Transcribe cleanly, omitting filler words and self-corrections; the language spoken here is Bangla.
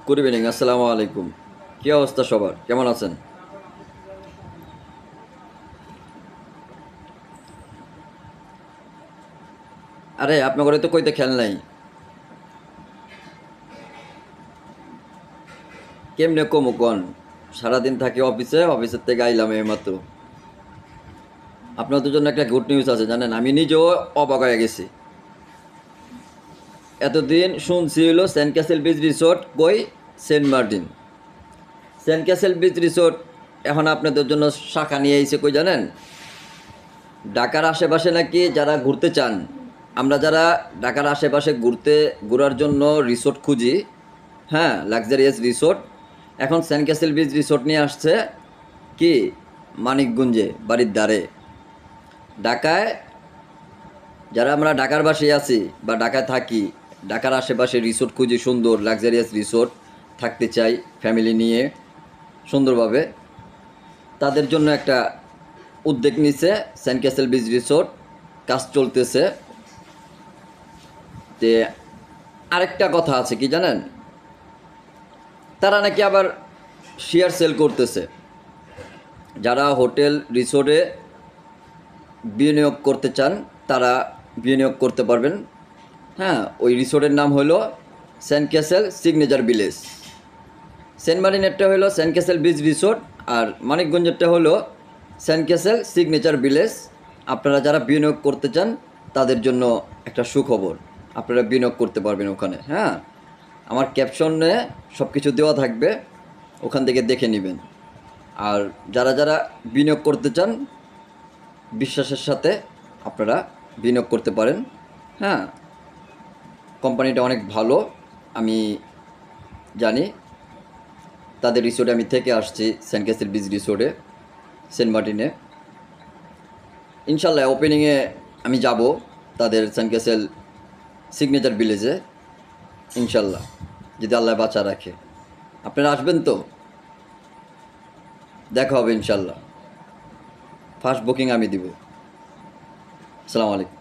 গুড ইভিনিং, আসসালামু আলাইকুম। কি অবস্থা সবার, কেমন আছেন? আরে আপনার ঘরে তো কইতে খেল নাই, কেমনে কমু কন? সারাদিন থাকি অফিসে, অফিসের থেকে আইলাম এইমাত্র। আপনাদের জন্য একটা গুড নিউজ আছে জানেন, আমি নিজেও অবাক হয়ে গেছি। এতদিন শুনছি হলো সেন্ট ক্যাসেল বিচ রিসোর্ট কই, Saint Martin. Saint Castle Beach Resort এখন আপনাদের জন্য শাখা নিয়ে আইছে কই জানেন, ঢাকার আশেপাশে নাকি যারা ঘুরতে চান, আমরা যারা ঢাকার আশেপাশে ঘোরার জন্য রিসোর্ট খুঁজি, হ্যাঁ লাক্সারিয়াস রিসোর্ট, এখন সেন্ট ক্যাসেল বিচ রিসোর্ট নিয়ে আসছে কি মানিকগঞ্জে, বাড়ির ধারে। ঢাকায় যারা আমরা ঢাকার বাসী আছি বা ঢাকায় থাকি, ঢাকার আশেপাশে রিসোর্ট খুঁজি, সুন্দর লাক্সারিয়াস রিসোর্ট থাকতে চাই ফ্যামিলি নিয়ে সুন্দরভাবে, তাদের জন্য একটা উদ্যোগ নিছে সেন্ট ক্যাসেল বিচ রিসোর্ট, কাজ চলতেছে। তে আরেকটা কথা আছে কি জানেন, তারা নাকি আবার শেয়ার সেল করতেছে। যারা হোটেল রিসোর্টে বিনিয়োগ করতে চান তারা বিনিয়োগ করতে পারবেন। হ্যাঁ, ওই রিসোর্টের নাম হলো Saint Castle Signature Village. Saint মার্টিনেরটা হলো সেন্ট ক্যাসেল বিচ রিসোর্ট, আর মানিকগঞ্জেরটা হলো সেন্ট ক্যাসেল সিগনেচার ভিলেজ। আপনারা যারা বিনিয়োগ করতে চান তাদের জন্য একটা সুখবর, আপনারা বিনিয়োগ করতে পারবেন ওখানে। হ্যাঁ, আমার ক্যাপশনে সব কিছু দেওয়া থাকবে, ওখান থেকে দেখে নেবেন। আর যারা যারা বিনিয়োগ করতে চান বিশ্বাসের সাথে আপনারা বিনিয়োগ করতে পারেন। হ্যাঁ, কোম্পানিটা অনেক ভালো, আমি জানি। তাদের রিসোর্টে আমি থেকে আসছি, সেন্ট ক্যাসেল বিচ রিসোর্টে, সেন্ট মার্টিনে। ইনশাল্লাহ ওপেনিংয়ে আমি যাব তাদের সেন্ট ক্যাসেল সিগনেচার ভিলেজে, ইনশাল্লাহ, যদি আল্লাহ বাঁচা রাখে। আপনারা আসবেন তো? দেখা হবে ইনশাল্লাহ। ফার্স্ট বুকিং আমি দিব। আসসালামু আলাইকুম।